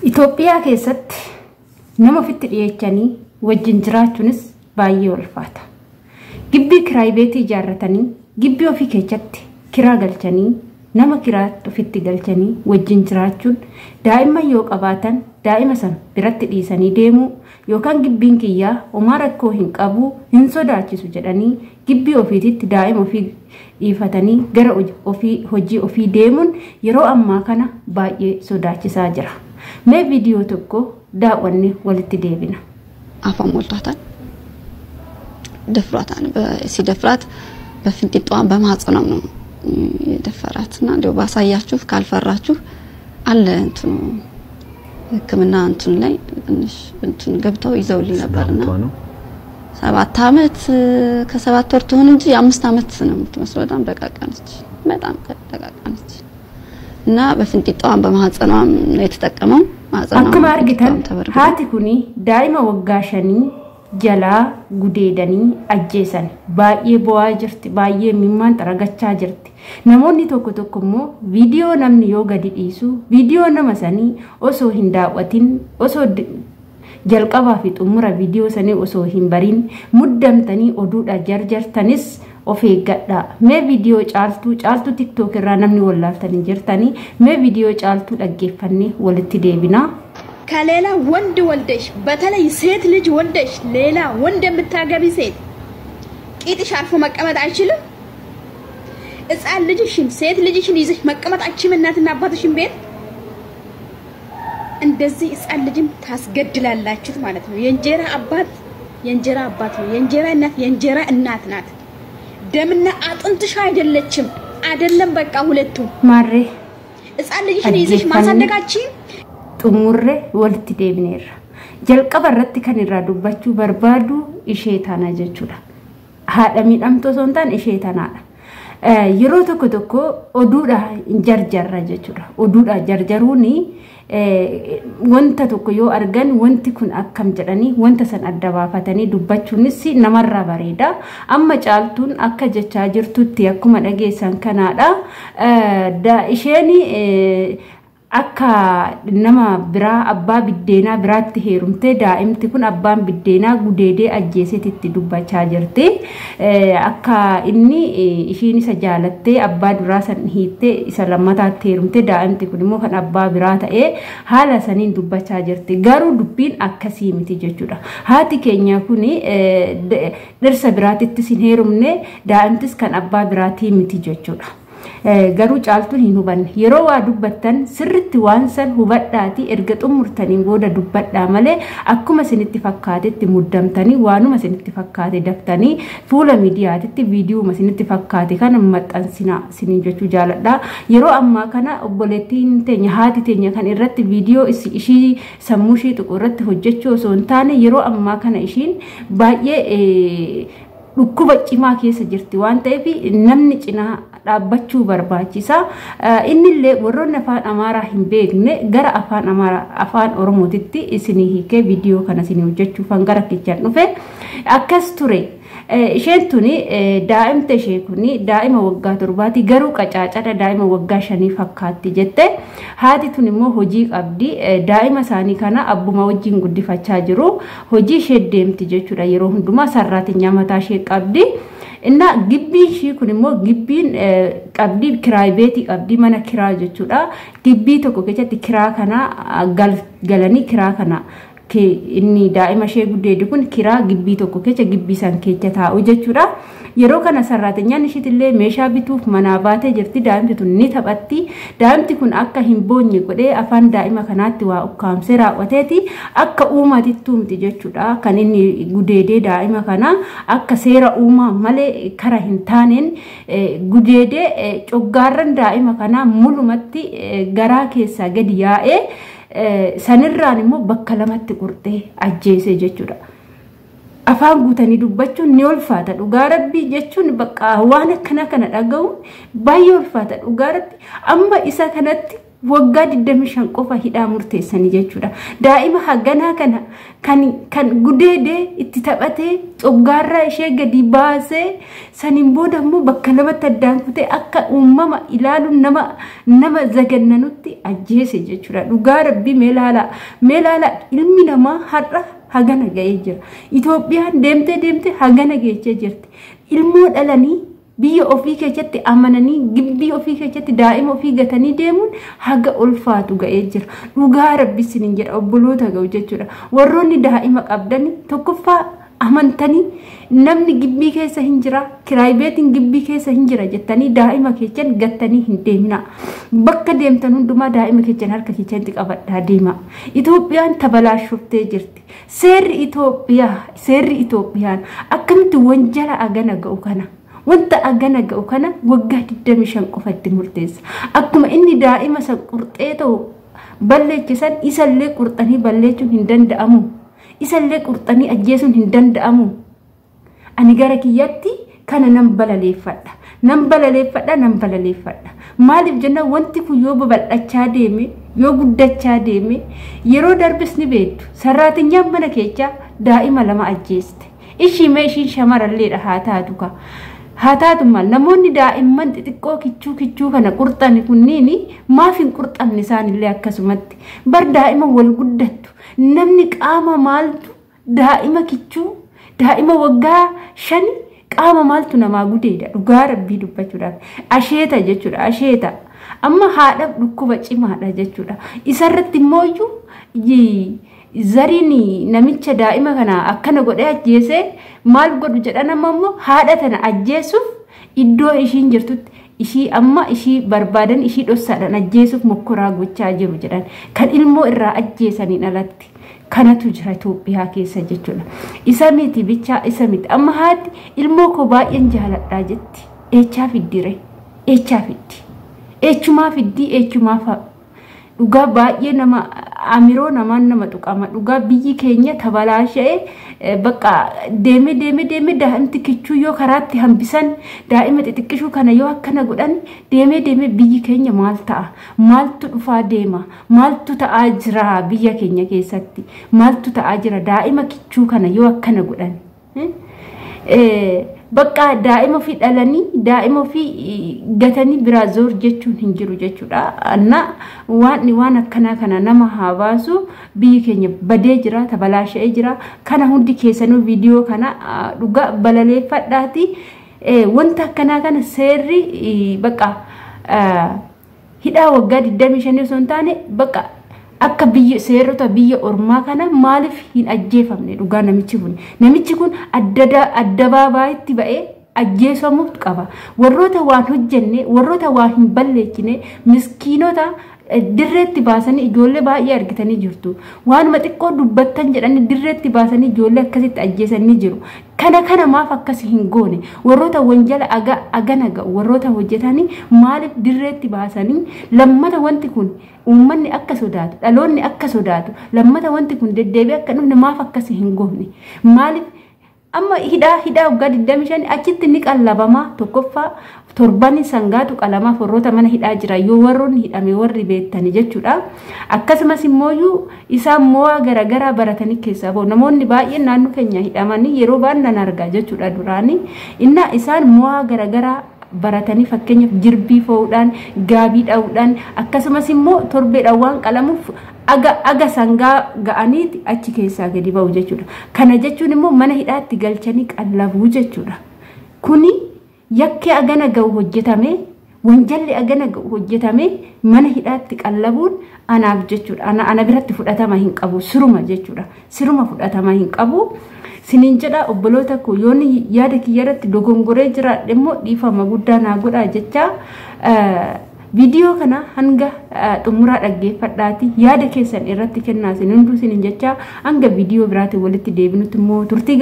Itoophiyaa keessatti nama ofitti dhiyeechanii wajjin jiraachuunis baay'ee ulfaata. Gibbii kiraayibeetii ijaarratanii gibbii ofii keessatti kiraa galchanii nama kiraa ofitti galchanii wajjin jiraachuun daa'ima yoo qabaatan daa'ima san biratti dhiisanii deemuu yookaan gibbiin kiyyaa homaa rakkoo hin qabu hin sodaachisu jedhanii gibbii ofiititti daa'ima ofii dhiifatanii gara hojii ofii deemuun yeroo ammaa kana baay'ee sodaachisaa jira. Mee viidiyoo tokko daawwanne walitti deebina. Afaan moltaatan ደፍራታን ሲደፍራት በፍንጥጧን በማጽናም ነው የደፈራትና እንደው ባሳያችሁ ካልፈራችሁ አለ እንትኑ ህክምና እንትኑ ላይ ትንሽ እንትኑ ገብተው ይዘውልኝ ነበርና 7 አመት ከ7 ወር ትሆን እንጂ 5 አመት ነው የምትመስለው። በጣም ደቃቃነች ደቃቃነች እና በፍንጥጧን በማጽናም ነው የተጠቀመው። ማጽናም አከማ አርግተን ሃቲ ኩኒ ዳይማ ወጋሸኒ ጀላ ጉዴደኒ አጀሰን ባዬ ቦዋ ጅርት ባዬ ሚማን ጠረጋቻ ጅርት ነሞኒ ቶኮ ቶኮሞ ቪዲዮ ነምኒ ዮ ገዲ ዲሱ ቪዲዮ ነመሰኒ ኦሶ ሂንዳወቲን ኦሶ ጀልቀባ ፊ ጡሙራ ቪዲዮ ሰኔ ኦሶ ሂንበሪን ሙደምተኒ ኦዱዳ ጀርጀርተንስ ኦፌ ገዳ ሜ ቪዲዮ ጫልቱ ቲክቶክ ራ ነምኒ ወላልተኒ ጅርተኒ ሜ ቪዲዮ ጫልቱ ደገፈኒ ወልቲ ዴቢና ከሌላ ወንድ ወልደሽ በተለይ ሴት ልጅ ወልደሽ ሌላ ወንድ የምታገቢ ሴት ቂጥሽ አርፎ መቀመጥ አይችልም። እጻን ልጅሽን ሴት ልጅሽን ይዘሽ መቀመጥ አይችም። እናትና አባትሽን ቤት እንደዚህ እጻን ልጅም ታስገድላላችሁ ማለት ነው። የእንጀራ አባት ነው። የእንጀራ እናት ናት። ደምና አጥንትሽ አይደለችም። አይደለም በቃ ሁለቱ ማሬ እጻን ልጅሽን ይዘሽ ማሳደጋችን ጡሙሬ ወልቲ ዴብኔራ ጀልቀባ ረtti kan irra dubbachuu barbaadu isheetana jechuudha. Haadha miidhamtoo sontaan isheetanaadha. Yeroo tokko oduudha jarjarra jechuudha. Oduudha jarjaruuni wanta tokko yoo argan wanti kun akkam jedhanii wanta san adda baafatanii dubbachuunis namarraa bareeda. Amma caaltuun akka jechaa jirtutti akkuma dhageessan kanaadha. Isheeni akka nama biraa abbaa biddeenaa biraatti heerumte daa'imti kun abbaan biddeenaa gudede ajjeesetti dubbachaa jirti. Akka inni ishiin isa jaalatte abbaa duraa san hiitte isa lammataatti heerumte daa'imti kun immoo kan abbaa biraa ta'e haala saniin dubbachaa jirti. Garuu dubbiin akkasii miti jechuudha. Haati keenya kun dhirsa biraatti sin heerumne daa'imtis kan abbaa biraatii miti jechuudha. Garuu caaltuun hin hubanne yeroo waa dubbattan sirritti waan san hubadhaati erga xumurtanii booda dubbadhaa malee akkuma isinitti fakkaatetti muddamtanii waanuma isinitti fakkaate daftanii fuula miidiyaatitti viidiyoo isinitti fakkaate kana maxxansinaa isiniin jechuu jaaladha. Yeroo ammaa kana obboleettiin teenya haati teenya kan irratti viidiyoo ishii sammuu ishii tuqu irratti hojjechuu osoo hin taane yeroo ammaa kana ishiin baay'ee dhukkuba cimaa keessa jirti waan ta'eef namni cinaa dhaabbachuu barbaachisa. Innillee warroonni afaan amaaraa hin beekne gara afaan oromootitti isinii hiikee viidiyoo kana isinii hojjechuuf gara kichaan dhufe akkas ture. Isheen tuni daa'imte ishee kuni daa'ima waggaa 7 garuu qacaacadha daa'ima waggaa 5 fakkaatti jette. Haati tun immoo hojii qabdi. Daa'ima isaanii kana abbuma wajjin guddifachaa jiru. Hojii ishee deemti jechuudha. Yeroo hundumaa sarraatinyaa mataa ishee qabdi. Inna gibbiin ishii kun immoo gibbiin qabdi kiraayibeetii qabdi mana kiraa jechuudha. Gibbii tokko keessatti kiraa kana galanii kiraa kana inni daa'ima ishee guddeeddi kun kiraa gibbii tokko keessa gibbii san keessa taa'u jechuudha. Yeroo kana sarraatinyaan ishiitillee meeshaa bituuf manaa baatee jirti. Daa'imti tun ni taphatti. Daa'imti kun akka hin boonye godhee afaan daa'ima kanaatti waa ukkaamsee raawwateeti akka uumatitti uumti jechuudha. Kan inni gudeedee daa'ima kana akka seera uumaa malee kara hin taaneen gudeedee coggaarran daa'ima kana mulumatti garaa keessaa gadi yaa'ee sanirraan immoo bakka lamatti qurxee ajjeese jechuudha. Afaan guutanii dubbachuun ni ulfaata. Dhugaa rabbii jechuun bakka waan akkana kana dhaga'uun baay'ee ulfaata. Dhugaa rabbii amma isa kanatti waggaa 25 qofa hidhaa murteessanii jechuudha. Daa'ima haganaa kana kan gudede itti taphatee coggaarraa ishee gadi baasee saniin booda immoo bakka lamatti addaan kutee akka uumama ilaaluun nama zagannanutti ajjeese jechuudha. Dhugaa rabbii meelaala ilmi namaa har'a hagana ga'ee jira. Itoophiyaan deemtee hagana geechee jirti. Ilmoo dhalanii biyya ofii keessatti amananii gibbii ofii keessatti daa'ima ofii gatanii deemuun haga ulfaatu ga'ee jira. Dhugaa rabbii sinin jedha obboloota ga'u jechuudha. Warroonni daa'ima qabdanii tokkoffaa amantanii namni gibbii keessa hin jira, kiraayibeetiin gibbii keessa hin jira jettanii daa'ima keessan gattanii hin deemina. Bakka deemtan hundumaa daa'ima keessan harka keessatti qabadhaa deema. Itoophiyaan tabalaashoftee jirti. Seerri Itoophiyaan akkamitti wanjala agana ga'u kana? Wanta agana ga'u kana waggaa 25 qofatti murteessa. Akkuma inni daa'ima san qurxee ta'u balleechisan isallee qurxanii balleechuun hin danda'amu. Isallee qurxanii ajjeesuun hin danda'amu. Ani gara kiyyatti kana nan balaleeffadha. Maaliif jenna wanti kun yoo babal'achaa deeme, yoo guddachaa deeme, yeroo darbis ni beektu. Sarraatinyaan mana keessaa daa'ima 2 ajjeeste. Ishiin shamaralleedha haa taatu ka. Haa taatu maal namoonni daa'imman xixiqqoo kichuu kana qurxani kunniin maaf hin qurxamne isaanillee akkasumatti. Bar daa'ima wal guddattu. Namni qaama maaltu daa'ima kichuu daa'ima waggaa 5 qaama maaltu namaa gudeedha. Dhugaa rabbii dubbachuudhaaf asheeta jechuudha. Asheeta amma haadha dhukkuba cimaadha jechuudha. Isarratti immoo zariin namicha daa'ima kana akkana godhee ajjeese maal godhu jedhan ammoo haadha tana ajjeesuuf iddoo ishiin jirtutti ishii barbaadan ishii dhossaadhaan ajjeesuuf mokkoraa gochaa jiru jedhan kan ilmoo irraa ajjeesaniin alatti kanatu jira Itoophiyaa keessa jechuudha. Isa miti bichaa isa miti amma haati ilmoo koo baay'een jaaladhaa jetti. Eechaa fiddire eechumaa dhugaa baay'ee nama amiroo nama tuqama. Dhugaa biyyi keenya tabalaashee bakka deeme daa'imti kichuu yoo karaatti hambisan daa'ima xixiqqishuu kana yoo akkana godhan deeme biyyi keenya maal ta'a? Maaltu dhufaa deema? Maaltu ta'aa jira biyya keenya keessatti? Maaltu ta'aa jira daa'ima kichuu kana yoo akkana godhan? Bakka daa'ima fi dhalanii daa'ima fi gatanii biraa zoor jechuun hin jiru jechuudha. Waan akkanaa kana nama haa baasu biyyi keenya badee jira tabalaashee jira. Kana hundi keessanuu viidiyoo kana dhugaa balaleeffadhaati. Wanta akkanaa kana seerri bakka hidhaa waggaa 25 osoo hin taane bakka akka biyya seerota biyya ormaa kana maaliif hin ajjeefamne dhugaa namichi kun addabaabaatti ba'ee ajjeesamuu qaba. Warroota waan hojjenne warroota waan hin balleessine miskiinota dirreetti baasanii ijoollee baay'ee argitanii jirtu. Waanuma xiqqoo dubbattan jedhanii dirreetti baasanii ijoollee akkasitti ajjeesanii jiru. Kana maaf akkasi hin goone? Warroota wanjala agana ga'u warroota hojjetanii maaliif dirreetti baasanii lammata wanti kun uummanni akka sodaatu dhaloonni akka sodaatu lammata wanti kun deddeebi'ee akka dhufne maaf akkasi hin goone? Maaliif amma hidhaa waggaa 25 achitti ni qallabamaa tokkoffaa torbani sangaatu qalamaaf warroota mana hidhaa jira yoo warroonni hidhame warri beektani jechuudha. Akkasumas immoo isaan mo'aa garagaraa baratanii keessaa bahu namoonni baay'een naannoo keenya hidhamanii yeroo baay'een argaa jechuudha duraanii isaan mo'aa garagaraa baratanii fakkeenyaaf jirbii fo'uudhaan gaabii dha'uudhaan akkasumas immoo torbeedhaan waan qalamuuf aga sangaa ga'aniiti achi keessaa gadi ba'u jechuudha. Kana jechuun immoo mana hidhaatti galchanii qallabuu jechuudha. Kuni yakkee agana ga'u hojjetame wanjalli agana ga'u hojjetame mana hidhaatti qallabuun anaaf jechuudha. Ana biratti fudhatama hin qabu siruma jechuudha. Siruma fudhatama hin qabu. Sinin jedha obboloota koo yoonni yaada kiyyarratti dogongoree jira immoo dhiifama guddaa naa godhaa jecha video kana hanga xumuraa dhaggeeffadhaati yaada keessan irratti kennaa sinin hunduu sinin jecha hanga video biraatiin walitti deebinutti immoo turtii